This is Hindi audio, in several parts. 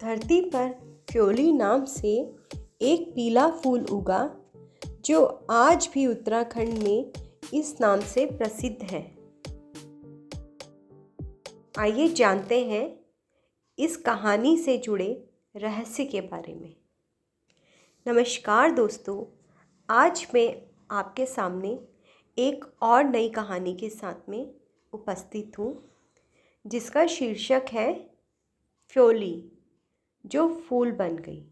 धरती पर फ्योली नाम से एक पीला फूल उगा जो आज भी उत्तराखंड में इस नाम से प्रसिद्ध है। आइए जानते हैं इस कहानी से जुड़े रहस्य के बारे में। नमस्कार दोस्तों, आज मैं आपके सामने एक और नई कहानी के साथ में उपस्थित हूँ जिसका शीर्षक है फ्योली जो फूल बन गई।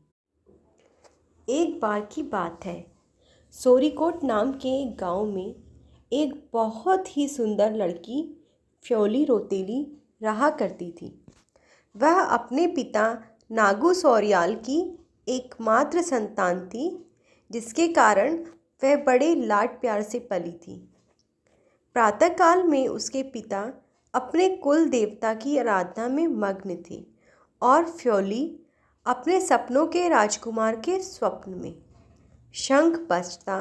एक बार की बात है, सोरीकोट नाम के एक गांव में एक बहुत ही सुंदर लड़की फ्योली रोतेली रहा करती थी। वह अपने पिता नागू सौरियाल की एकमात्र संतान थी, जिसके कारण वह बड़े लाड प्यार से पली थी। प्रातःकाल में उसके पिता अपने कुल देवता की आराधना में मग्न थे और फ्योली अपने सपनों के राजकुमार के स्वप्न में। शंख बजता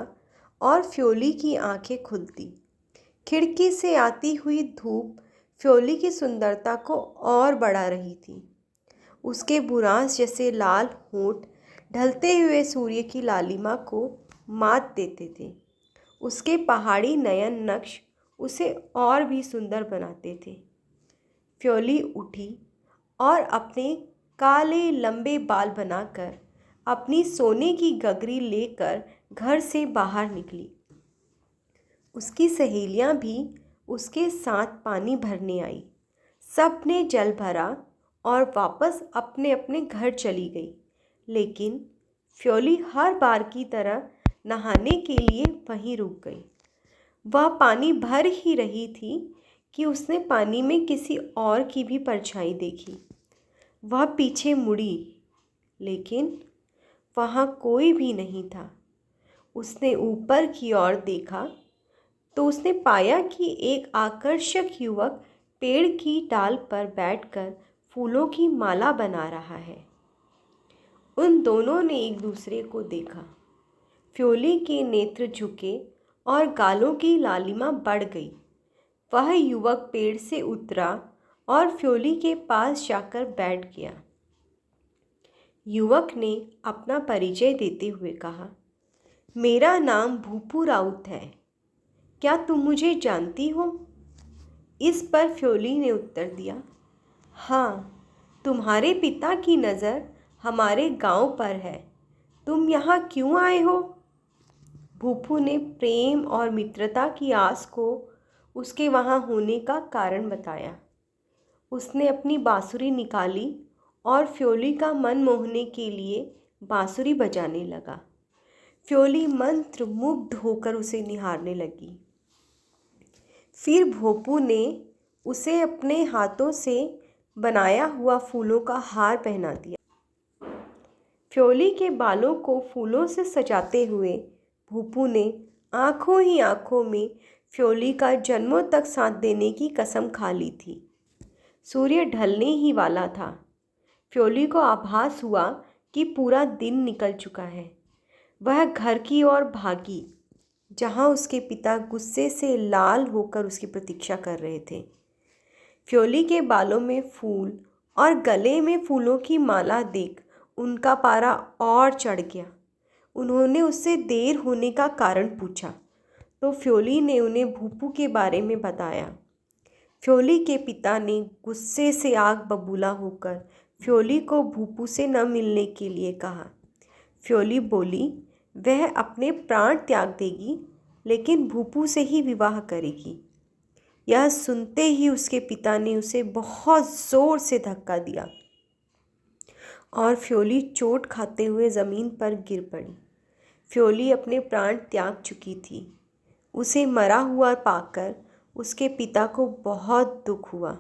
और फ्योली की आंखें खुलती। खिड़की से आती हुई धूप फ्योली की सुंदरता को और बढ़ा रही थी। उसके बुरांस जैसे लाल होंठ ढलते हुए सूर्य की लालिमा को मात देते थे। उसके पहाड़ी नयन नक्श उसे और भी सुंदर बनाते थे। फ्योली उठी और अपने काले लंबे बाल बनाकर अपनी सोने की गगरी लेकर घर से बाहर निकली। उसकी सहेलियां भी उसके साथ पानी भरने आई। सब ने जल भरा और वापस अपने अपने घर चली गई, लेकिन फ्योली हर बार की तरह नहाने के लिए वहीं रुक गई। वह पानी भर ही रही थी कि उसने पानी में किसी और की भी परछाई देखी। वह पीछे मुड़ी, लेकिन वहाँ कोई भी नहीं था। उसने ऊपर की ओर देखा तो उसने पाया कि एक आकर्षक युवक पेड़ की डाल पर बैठकर फूलों की माला बना रहा है। उन दोनों ने एक दूसरे को देखा। फ्योली के नेत्र झुके और गालों की लालिमा बढ़ गई। वह युवक पेड़ से उतरा और फ्योली के पास जाकर बैठ गया। युवक ने अपना परिचय देते हुए कहा, मेरा नाम भूपू राउत है। क्या तुम मुझे जानती हो? इस पर फ्योली ने उत्तर दिया, हाँ, तुम्हारे पिता की नज़र हमारे गांव पर है। तुम यहाँ क्यों आए हो? भूपू ने प्रेम और मित्रता की आस को उसके वहाँ होने का कारण बताया। उसने अपनी बांसुरी निकाली और फ्योली का मन मोहने के लिए बांसुरी बजाने लगा। फ्योली मंत्र मुग्ध होकर उसे निहारने लगी। फिर भोपू ने उसे अपने हाथों से बनाया हुआ फूलों का हार पहना दिया। फ्योली के बालों को फूलों से सजाते हुए भूपू ने आंखों ही आंखों में फ्योली का जन्मों तक साथ देने की कसम खा ली थी। सूर्य ढलने ही वाला था। फ्योली को आभास हुआ कि पूरा दिन निकल चुका है। वह घर की ओर भागी, जहां उसके पिता गुस्से से लाल होकर उसकी प्रतीक्षा कर रहे थे। फ्योली के बालों में फूल और गले में फूलों की माला देख उनका पारा और चढ़ गया। उन्होंने उससे देर होने का कारण पूछा तो फ्योली ने उन्हें भूपू के बारे में बताया। फ्योली के पिता ने गुस्से से आग बबूला होकर फ्योली को भूपू से न मिलने के लिए कहा। फ्योली बोली, वह अपने प्राण त्याग देगी, लेकिन भूपू से ही विवाह करेगी। यह सुनते ही उसके पिता ने उसे बहुत ज़ोर से धक्का दिया और फ्योली चोट खाते हुए ज़मीन पर गिर पड़ी। फ्योली अपने प्राण त्याग चुकी थी। उसे मरा हुआ पाकर उसके पिता को बहुत दुख हुआ।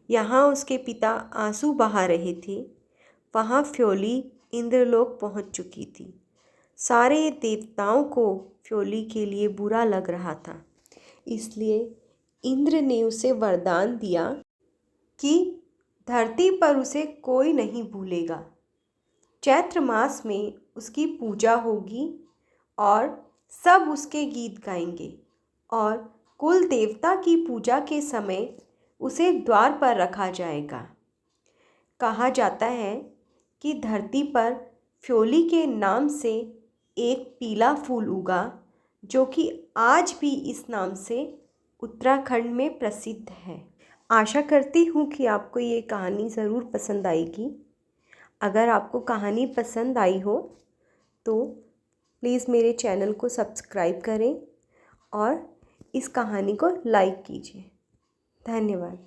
यहाँ उसके पिता आंसू बहा रहे थे, वहाँ फ्योली इंद्रलोक पहुँच चुकी थी। सारे देवताओं को फ्योली के लिए बुरा लग रहा था, इसलिए इंद्र ने उसे वरदान दिया कि धरती पर उसे कोई नहीं भूलेगा। चैत्र मास में उसकी पूजा होगी और सब उसके गीत गाएंगे और कुल देवता की पूजा के समय उसे द्वार पर रखा जाएगा। कहा जाता है कि धरती पर फ्योली के नाम से एक पीला फूल उगा, जो कि आज भी इस नाम से उत्तराखंड में प्रसिद्ध है। आशा करती हूँ कि आपको ये कहानी ज़रूर पसंद आएगी। अगर आपको कहानी पसंद आई हो तो प्लीज़ मेरे चैनल को सब्सक्राइब करें और इस कहानी को लाइक कीजिए। धन्यवाद।